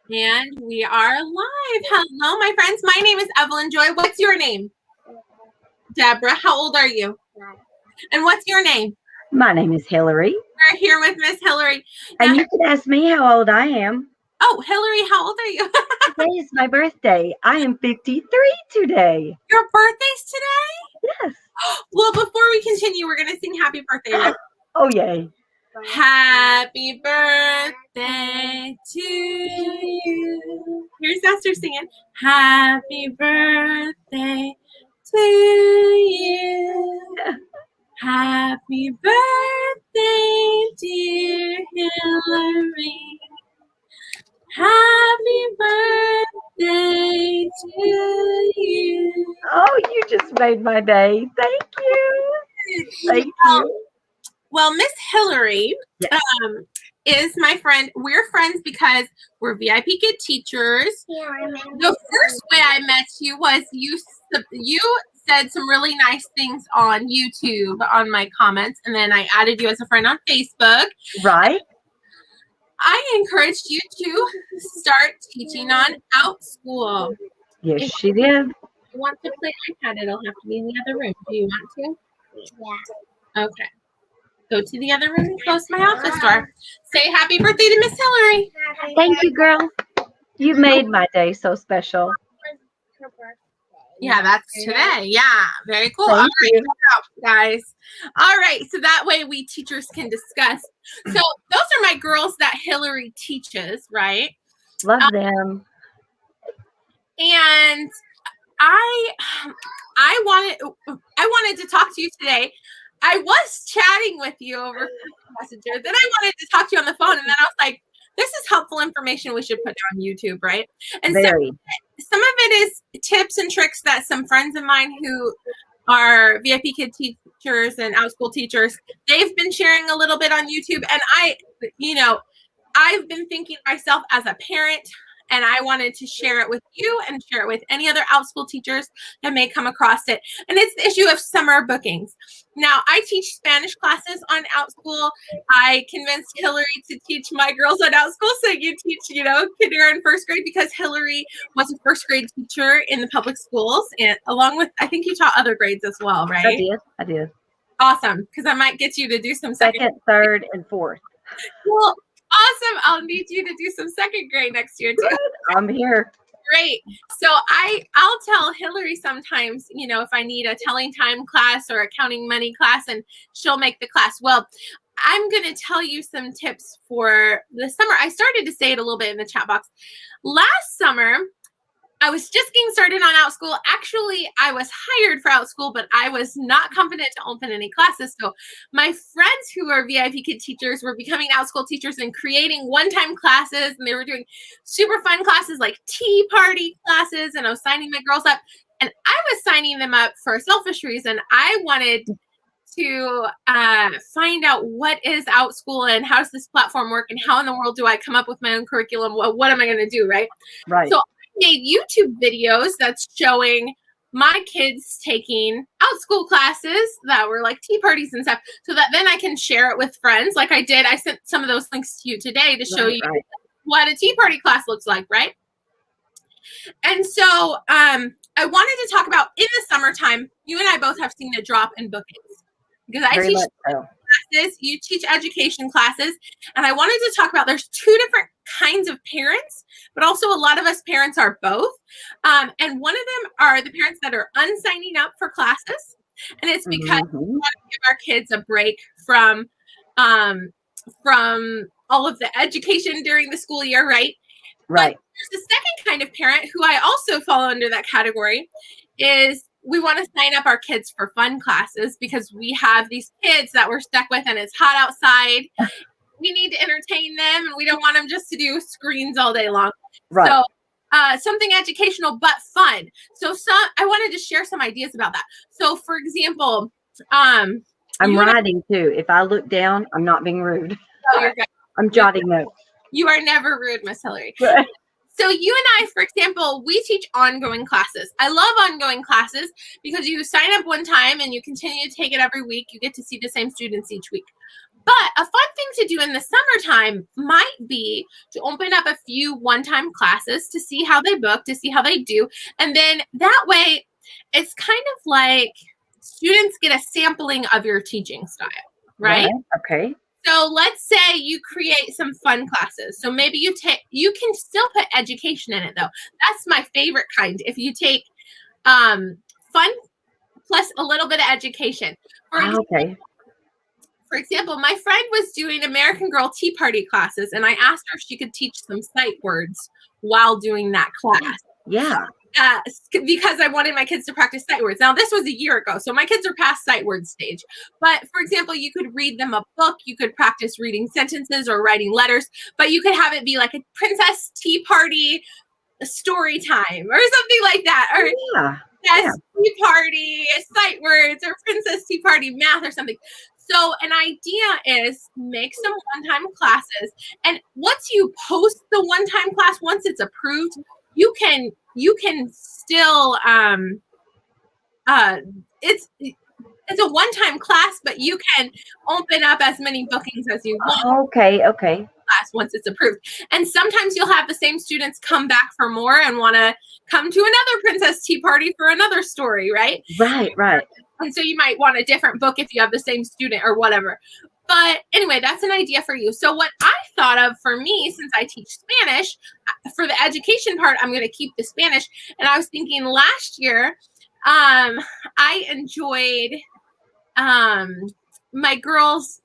And we are live. Hello, my friends. My name is Evelyn Joy. What's your name? Deborah. How old are you? 9. And what's your name? My name is Hillary. We're here with Miss Hillary. And you can ask me how old I am. Oh, Hillary, how old are you? Today is my birthday. I am 53 today. Your birthday's today? Yes. Well, before we continue, we're going to sing happy birthday. Right? Oh, yay. Happy birthday to you. Here's Esther singing. Happy birthday to you. Happy birthday, dear Hillary. Happy birthday to you. Oh, you just made my day. Thank you. Thank you. Well, Miss Hillary Yes. is my friend. We're friends because we're VIPKID teachers. The first way I met you was you said some really nice things on YouTube on my comments, and then I added you as a friend on Facebook. Right. I encouraged you to start teaching on Outschool. Yes, she did. If you want to play iPad, it'll have to be in the other room. Do you want to? Yeah. Okay. Go to the other room and close my office door. Say happy birthday to Miss Hillary. Thank you, girl. You made my day so special. Her birthday. Yeah, that's today. Yeah, very cool. Thank All right, you. guys. All right, so that way we teachers can discuss. So those are my girls that Hillary teaches, right? Love them. And I wanted to talk to you today. I was chatting with you over Messenger. Then I wanted to talk to you on the phone, and then I was like, "This is helpful information we should put on YouTube, right?" And Very. some of it is tips and tricks that some friends of mine who are VIPKID teachers and Outschool teachers, they've been sharing a little bit on YouTube. And I've been thinking myself as a parent, and I wanted to share it with you and share it with any other Outschool teachers that may come across it. And it's the issue of summer bookings. Now, I teach Spanish classes on Outschool. I convinced Hillary to teach my girls on Outschool. So you teach, kindergarten, first grade, because Hillary was a first grade teacher in the public schools, and along with, I think you taught other grades as well, right? I did. Awesome, because I might get you to do some Second, third, and fourth. Well, awesome. I'll need you to do some second grade next year too. I'm here. Great. So I'll tell Hillary sometimes, if I need a telling time class or a counting money class, and she'll make the class. Well, I'm going to tell you some tips for the summer. I started to say it a little bit in the chat box. Last summer, I was just getting started on Outschool. Actually, I was hired for Outschool, but I was not confident to open any classes. So my friends who are VIPKID teachers were becoming Outschool teachers and creating one-time classes. And they were doing super fun classes like tea party classes. And I was signing my girls up. And I was signing them up for a selfish reason. I wanted to find out what is Outschool and how does this platform work and how in the world do I come up with my own curriculum? What am I going to do, right? Right. So made YouTube videos that's showing my kids taking Outschool classes that were like tea parties and stuff, so that then I can share it with friends like I did. I sent some of those links to you today to show you what a tea party class looks like, right? And so I wanted to talk about, in the summertime, you and I both have seen a drop in bookings because I teach classes, you teach education classes, and I wanted to talk about, there's two different kinds of parents, but also a lot of us parents are both. And one of them are the parents that are unsigning up for classes, and it's because we want to give our kids a break from all of the education during the school year, right? Right. But there's the second kind of parent, who I also fall under that category, is we want to sign up our kids for fun classes because we have these kids that we're stuck with and it's hot outside. We need to entertain them and we don't want them just to do screens all day long. Right. So something educational but fun. So I wanted to share some ideas about that. So for example, I'm writing too. If I look down, I'm not being rude. Oh, you're good. I'm jotting notes. You are never rude, Miss Hillary. So you and I, for example, we teach ongoing classes. I love ongoing classes because you sign up one time and you continue to take it every week. You get to see the same students each week. But a fun thing to do in the summertime might be to open up a few one-time classes to see how they book, to see how they do. And then that way, it's kind of like students get a sampling of your teaching style, right? Okay. So let's say you create some fun classes. So maybe you can still put education in it though. That's my favorite kind. If you take fun plus a little bit of education. For example, my friend was doing American Girl Tea Party classes, and I asked her if she could teach some sight words while doing that class. Yeah. Because I wanted my kids to practice sight words. Now, this was a year ago, so my kids are past sight word stage. But for example, you could read them a book, you could practice reading sentences or writing letters, but you could have it be like a princess tea party story time or something like that. Or tea party, sight words, or princess tea party math or something. So an idea is make some one-time classes. And once you post the one-time class, once it's approved, you can still it's a one-time class, but you can open up as many bookings as you want. Okay. Class once it's approved. And sometimes you'll have the same students come back for more and want to come to another princess tea party for another story, right? Right. And so you might want a different book if you have the same student or whatever. But anyway, that's an idea for you. So what I thought of for me, since I teach Spanish, for the education part, I'm going to keep the Spanish. And I was thinking last year, I enjoyed, my girls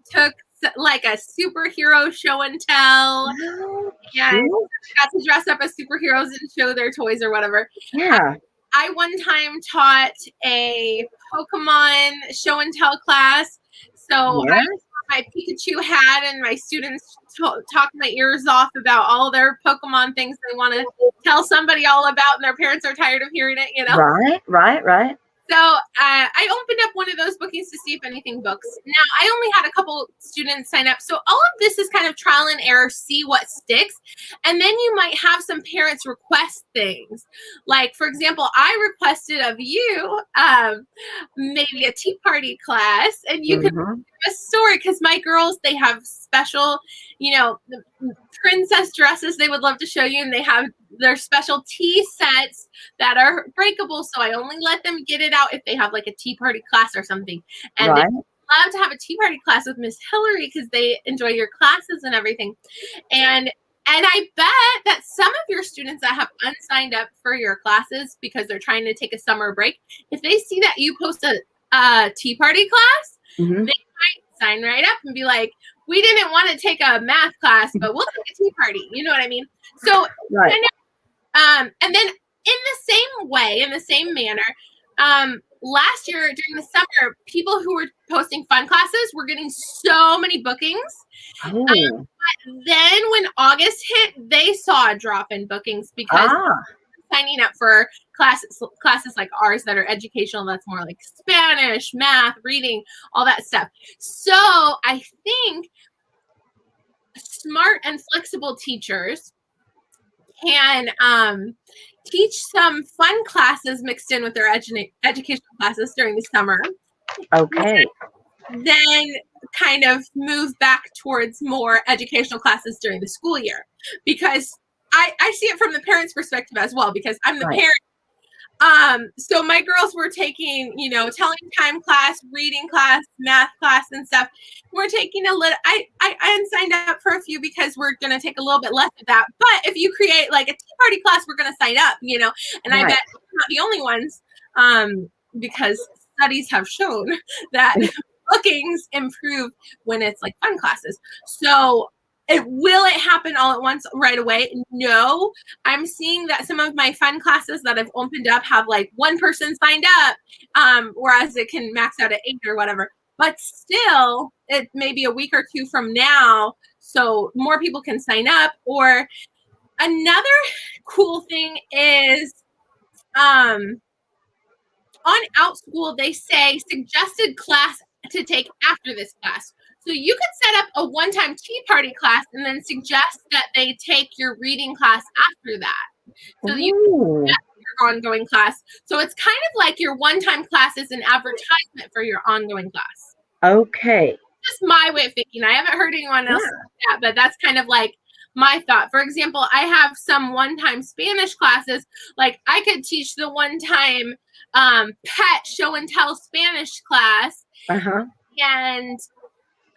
took like a superhero show and tell. And got to dress up as superheroes and show their toys or whatever. Yeah. I one time taught a Pokemon show and tell class. So I wore my Pikachu hat and my students talked my ears off about all their Pokemon things they want to tell somebody all about, and their parents are tired of hearing it, you know? Right. So I opened up one of those bookings to see if anything books. Now, I only had a couple students sign up. So all of this is kind of trial and error, see what sticks. And then you might have some parents request things. Like, for example, I requested of you maybe a tea party class. And you could give a story, because my girls, they have special, princess dresses they would love to show you. And they have their special tea sets that are breakable. So I only let them get it out if they have like a tea party class or something. And they love to have a tea party class with Miss Hillary because they enjoy your classes and everything. And I bet that some of your students that have unsigned up for your classes because they're trying to take a summer break, if they see that you post a tea party class, they might sign right up and be like, we didn't want to take a math class, but we'll take a tea party. You know what I mean? So, and then in the same way, in the same manner, last year during the summer, people who were posting fun classes were getting so many bookings. But then when August hit, they saw a drop in bookings because signing up for classes like ours that are educational, that's more like Spanish, math, reading, all that stuff. So I think smart and flexible teachers can teach some fun classes mixed in with their educational classes during the summer. Okay. Then kind of move back towards more educational classes during the school year, because I see it from the parents' perspective as well, because I'm the parent. So my girls were taking, telling time class, reading class, math class and stuff. We're taking a little, I unsigned up for a few because we're going to take a little bit less of that. But if you create like a tea party class, we're going to sign up, and I bet we're not the only ones, because studies have shown that bookings improve when it's like fun classes. So will it happen all at once right away? No. I'm seeing that some of my fun classes that I've opened up have like one person signed up, whereas it can max out at 8 or whatever. But still, it may be a week or two from now, so more people can sign up. Or another cool thing is on Outschool, they say suggested class to take after this class. So you could set up a one-time tea party class and then suggest that they take your reading class after that. So you can get your ongoing class. So it's kind of like your one-time class is an advertisement for your ongoing class. Okay. just my way of thinking. I haven't heard anyone else say that, but that's kind of like my thought. For example, I have some one-time Spanish classes. Like I could teach the one-time pet show and tell Spanish class. And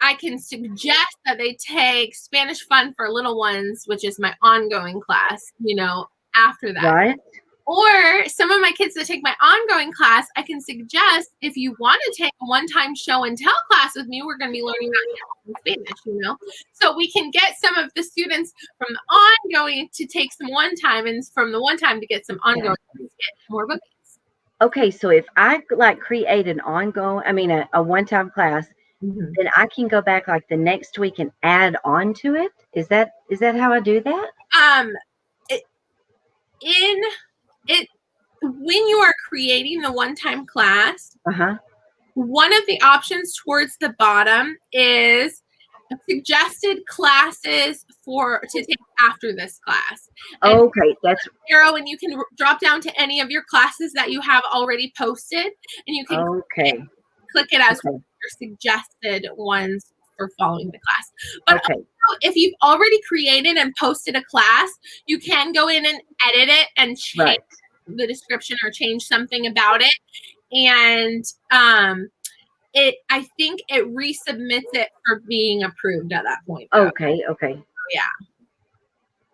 I can suggest that they take Spanish Fun for Little Ones, which is my ongoing class, you know, after that. Right. Or some of my kids that take my ongoing class, I can suggest if you want to take a one-time show and tell class with me, we're going to be learning that in Spanish, you know. So we can get some of the students from the ongoing to take some one-time, and from the one-time to get some ongoing to get more bookings. Okay, so if I like create an ongoing, I mean a one-time class, then I can go back like the next week and add on to it. Is that how I do that? When you are creating the one-time class, one of the options towards the bottom is suggested classes to take after this class. And okay, that's arrow, and you can drop down to any of your classes that you have already posted, and you can click it as your suggested ones for following the class. But also, if you've already created and posted a class, you can go in and edit it and change the description or change something about it. And I think it resubmits it for being approved at that point. Okay. Yeah.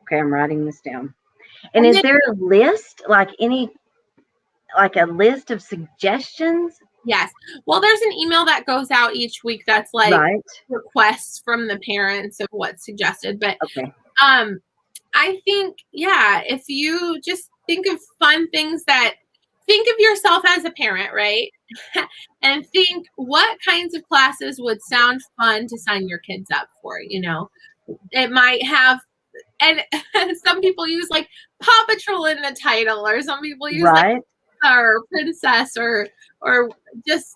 Okay, I'm writing this down. And is there a list, like a list of suggestions? Yes. Well, there's an email that goes out each week that's like requests from the parents of what's suggested. But I think, if you just think of fun things think of yourself as a parent, right? And think what kinds of classes would sound fun to sign your kids up for, you know? It might have, and some people use like Paw Patrol in the title, or some people use like or Princess or just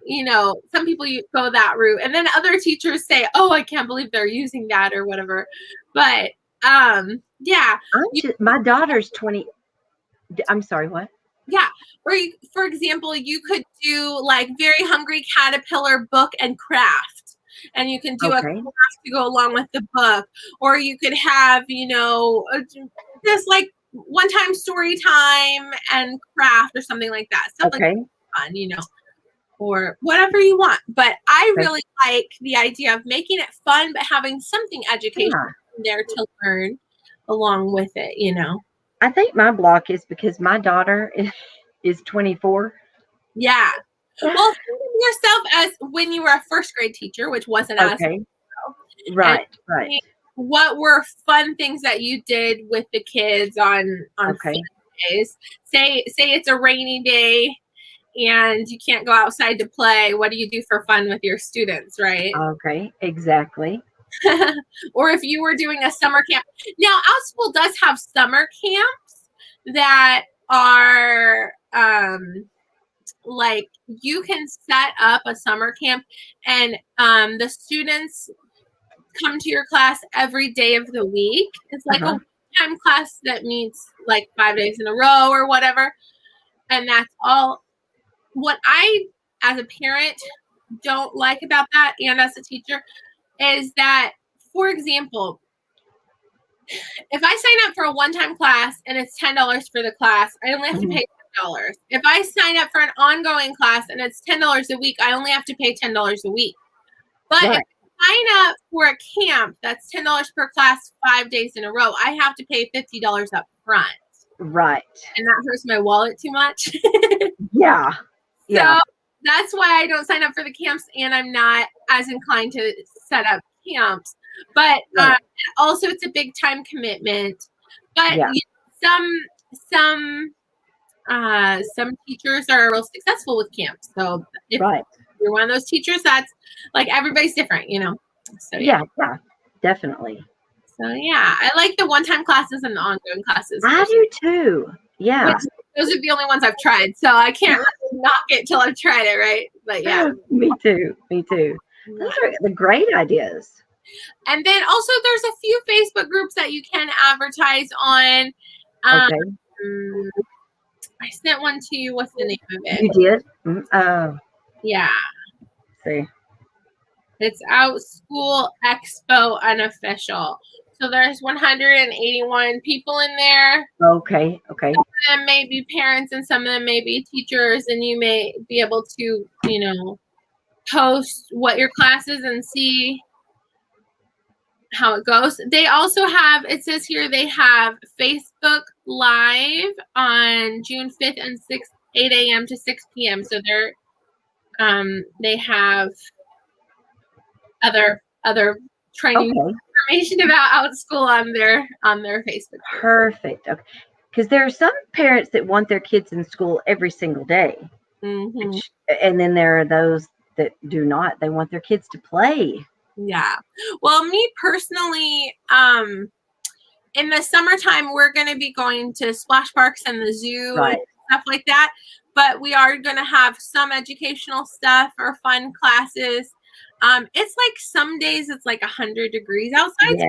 you know, some people go that route, and then other teachers say, oh, I can't believe they're using that or whatever. But my daughter's 20. I'm sorry, what? Yeah. Or for example, you could do like Very Hungry Caterpillar book and craft, and you can do a craft to go along with the book. Or you could have, you know, just like one-time story time and craft or something like that. Stuff like fun, you know, or whatever you want. But I really like the idea of making it fun, but having something educational there to learn along with it, you know. I think my block is because my daughter is 24. Yeah. Well, think of yourself as when you were a first grade teacher, which wasn't as right. What were fun things that you did with the kids on fun days? Say it's a rainy day and you can't go outside to play. What do you do for fun with your students, right? Okay, exactly. Or if you were doing a summer camp. Now, Outschool does have summer camps that are like you can set up a summer camp, and the students come to your class every day of the week. It's like a time class that meets like 5 days in a row or whatever. And that's all. What I, as a parent, don't like about that, and as a teacher, is that, for example, if I sign up for a one-time class and it's $10 for the class, I only have to pay $10. If I sign up for an ongoing class and it's $10 a week, I only have to pay $10 a week. But if I sign up for a camp that's $10 per class 5 days in a row, I have to pay $50 up front. Right. And that hurts my wallet too much. So that's why I don't sign up for the camps, and I'm not as inclined to set up camps. But also, it's a big time commitment. But some teachers are real successful with camps. So if you're one of those teachers, that's like everybody's different, you know. So yeah, definitely. So I like the one-time classes and the ongoing classes. I do too. Yeah. Those are the only ones I've tried, so I can't really knock it till I've tried it, right? But me too. Those are the great ideas. And then also, there's a few Facebook groups that you can advertise on. I sent one to you. What's the name of it? You did? Yeah. See. It's Outschool Expo Unofficial. So there's 181 people in there. Okay. Okay. Some of them may be parents and some of them may be teachers, and you may be able to, post what your class is and see how it goes. They also have, it says here, they have Facebook Live on June 5th and 6th, 8 a.m. to 6 p.m. So they have other training information about Outschool on their Facebook. Perfect. Okay. Because there are some parents that want their kids in school every single day. Mm-hmm. And then there are those that do not. They want their kids to play. Yeah. Well, me personally, in the summertime, we're going to be going to splash parks and the zoo and stuff like that. But we are going to have some educational stuff or fun classes. It's like some days it's like 100 degrees outside.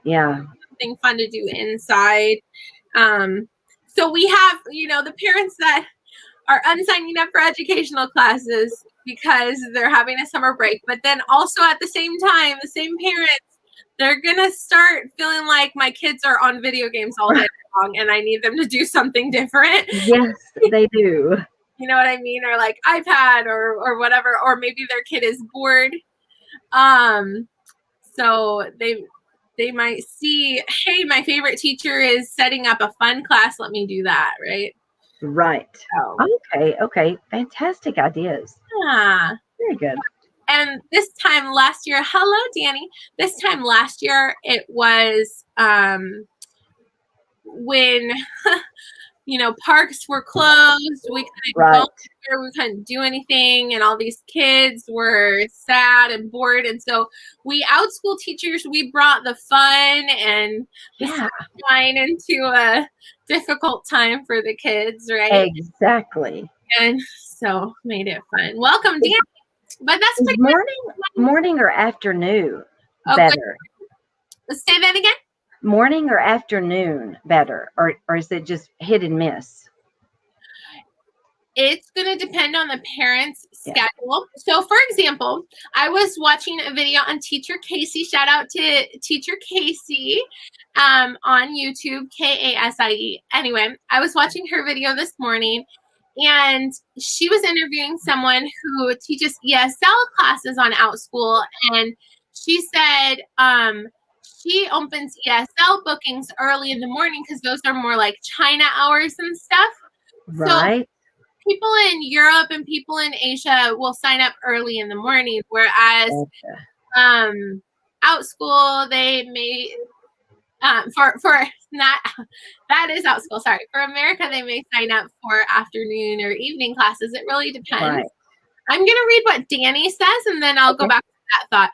Yeah. Something fun to do inside. So we have, the parents that are unsigning up for educational classes because they're having a summer break. But then also at the same time, the same parents, they're going to start feeling like my kids are on video games all day long and I need them to do something different. Yes, they do. You know what I mean? Or like iPad or whatever, or maybe their kid is bored. So they might see, hey, my favorite teacher is setting up a fun class. Let me do that, right? Right. Oh. Okay. Fantastic ideas. Yeah. Very good. And this time last year, hello, Dani. This time last year, it was when, parks were closed. We couldn't go there. We couldn't do anything. And all these kids were sad and bored. And so we Outschool teachers, we brought the fun and the sunshine into a difficult time for the kids, right? Exactly. And so made it fun. Welcome, Dani. But that's pretty morning or afternoon better. Say that again. Morning or afternoon better, or is it just hit and miss? It's going to depend on the parents' schedule. So, for example, I was watching a video on Teacher Kasie. Shout out to Teacher Kasie on YouTube, Kasie. Anyway, I was watching her video this morning, and she was interviewing someone who teaches ESL classes on Outschool, and she said she opens ESL bookings early in the morning because those are more like China hours and stuff. Right. So people in Europe and people in Asia will sign up early in the morning, whereas Outschool, they may for that is Outschool. Sorry, for America, they may sign up for afternoon or evening classes. It really depends. Right. I'm gonna read what Dani says, and then I'll go back to that thought.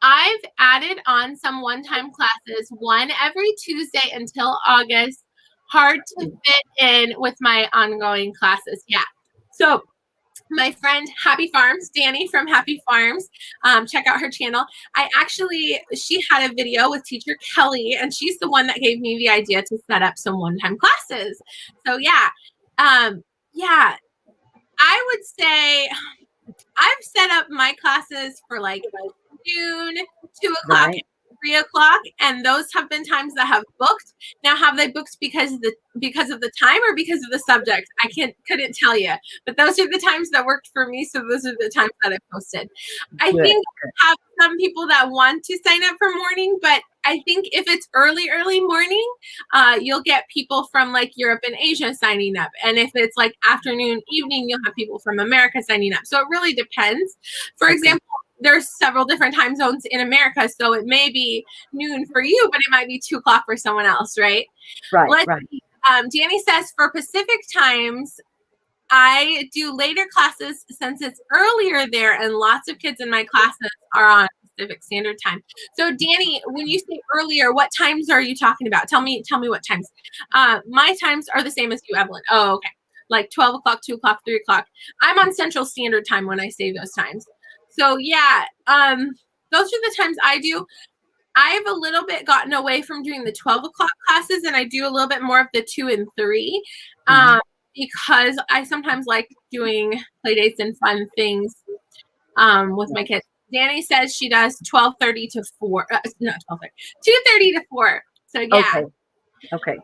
I've added on some one-time classes, one every Tuesday until August. Hard to fit in with my ongoing classes. Yeah. So my friend Happy Farms, Dani from Happy Farms, check out her channel. She had a video with Teacher Kelly, and she's the one that gave me the idea to set up some one-time classes. So I would say I've set up my classes for like noon, 2 o'clock, 3 o'clock, and those have been times that have booked. Now, have they booked because of the time or because of the subject? I couldn't tell you, but those are the times that worked for me. So those are the times that I posted. I think I have some people that want to sign up for morning, but I think if it's early morning, you'll get people from like Europe and Asia signing up. And if it's like afternoon, evening, you'll have people from America signing up. So it really depends. For example, there's several different time zones in America. So it may be noon for you, but it might be 2 o'clock for someone else, right? Right. Dani says for Pacific times, I do later classes since it's earlier there and lots of kids in my classes are on Pacific Standard Time. So Dani, when you say earlier, what times are you talking about? Tell me what times. My times are the same as you, Evelyn. Oh, okay. Like 12 o'clock, 2 o'clock, 3 o'clock. I'm on Central Standard Time when I say those times. So those are the times I do. I've a little bit gotten away from doing the 12 o'clock classes, and I do a little bit more of the 2 and 3 because I sometimes like doing play dates and fun things with my kids. Dani says she does 12:30 to 4. Not 12:30. 2:30 to 4. So yeah. Okay.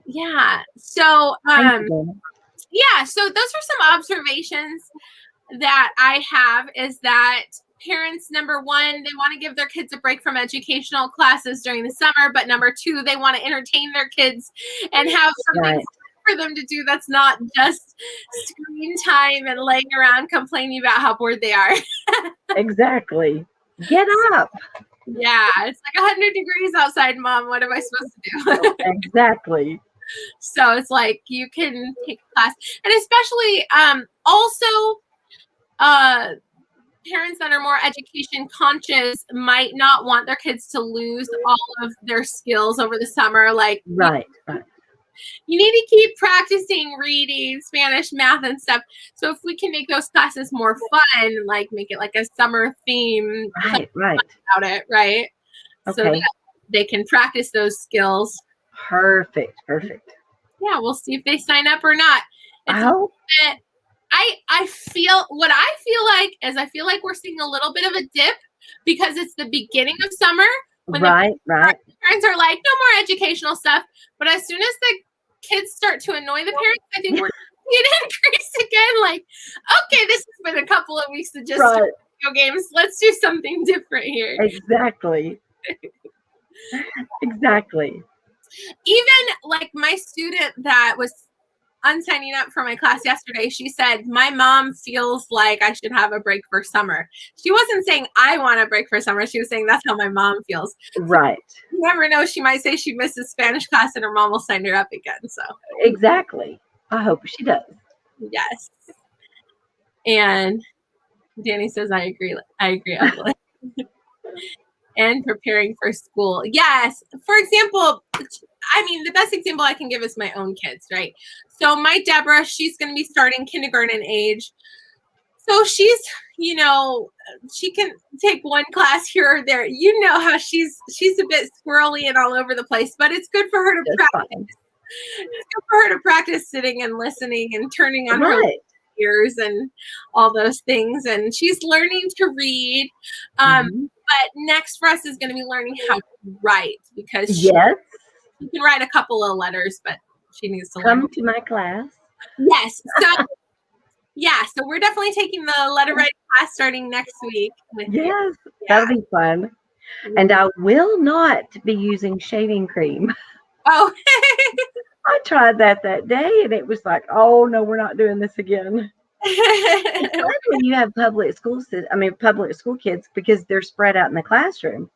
Yeah. So Thank you. yeah. So those are some observations that I have. Is that parents, number one, they want to give their kids a break from educational classes during the summer, but number two, they want to entertain their kids and have something for them to do that's not just screen time and laying around complaining about how bored they are. Exactly. Get up. Yeah, it's like 100 degrees outside, Mom. What am I supposed to do? Exactly. So it's like you can take a class, and especially also parents that are more education conscious might not want their kids to lose all of their skills over the summer. Like, right. You need to keep practicing reading, Spanish, math, and stuff. So if we can make those classes more fun, like make it like a summer theme, right, about it, right? Okay. So that they can practice those skills. Perfect. Yeah, we'll see if they sign up or not. It's I feel like we're seeing a little bit of a dip because it's the beginning of summer. When right. Parents are like, no more educational stuff. But as soon as the kids start to annoy the parents, I think we're seeing an increase again. Like, okay, this has been a couple of weeks of just video games. Let's do something different here. Exactly. Even like my student that was unsigning up for my class yesterday, she said, my mom feels like I should have a break for summer. She wasn't saying I want a break for summer. She was saying that's how my mom feels. Right. So you never know. She might say she misses Spanish class and her mom will sign her up again. So exactly. I hope she does. Yes. And Dani says, I agree. And preparing for school. Yes. For example, I mean, the best example I can give is my own kids, right? So my Deborah, she's going to be starting kindergarten age. So she's, she can take one class here or there. You know how she's a bit squirrely and all over the place, but it's good for her to practice. It's good for her to practice sitting and listening and turning on her ears and all those things. And she's learning to read. But next for us is going to be learning how to write because she can write a couple of letters, but she needs to come to my class. Yes. So so we're definitely taking the letter writing class starting next week. That'll be fun. And I will not be using shaving cream. Oh. I tried that day and it was like, oh no, we're not doing this again. It's fun when you have public school kids because they're spread out in the classroom.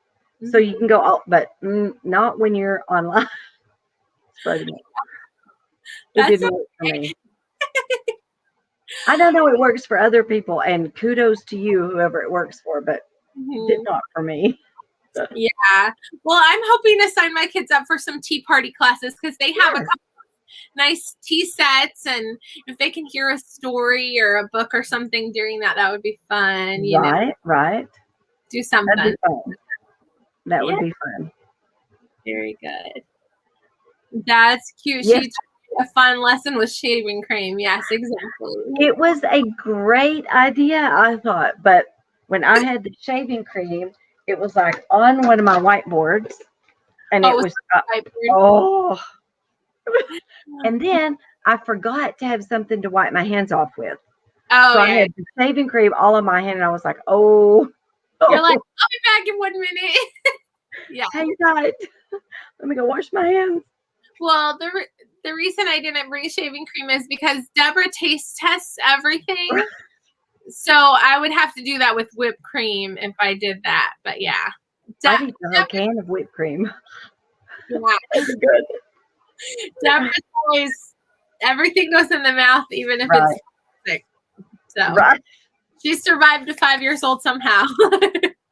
So you can go out, but not when you're online. Spreading it. It didn't work for me. I don't know, it works for other people, and kudos to you, whoever it works for, but it did not for me. Yeah. Well, I'm hoping to sign my kids up for some tea party classes because they have a couple nice tea sets, and if they can hear a story or a book or something during that would be fun. Right. Do something. That'd be fun. That would be fun. Very good. That's cute. Yes. She a fun lesson with shaving cream. Yes, exactly. It was a great idea, I thought, but when I had the shaving cream, it was like on one of my whiteboards, and it was and then I forgot to have something to wipe my hands off with. So I had the shaving cream all on my hand, and I was like, You're like, I'll be back in 1 minute. Hang tight. Let me go wash my hands. Well, the reason I didn't bring shaving cream is because Deborah taste tests everything. So I would have to do that with whipped cream if I did that. But yeah. I need a can of whipped cream. Yeah. That's good. Deborah's always, everything goes in the mouth, even if it's sick. So she survived to 5 years old somehow.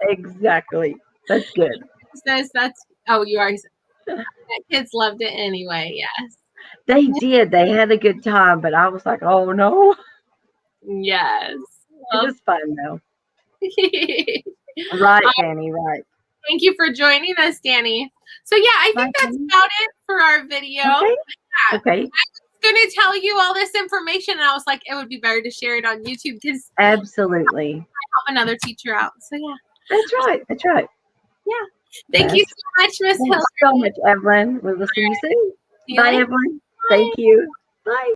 Exactly. That's good. Says you already said. Kids loved it anyway. Yes. They did. They had a good time, but I was like, oh no. Yes. It was fun though. Right, Dani, right. Thank you for joining us, Dani. So yeah, I think that's about it for our video. Okay. I was going to tell you all this information, and I was like, it would be better to share it on YouTube because absolutely. help another teacher out. So yeah. That's right. That's right. Yeah. Thank you so much, Miss Hillary. Thanks so much, Evelyn. We will see you soon. Bye, Evelyn. Thank you. Bye.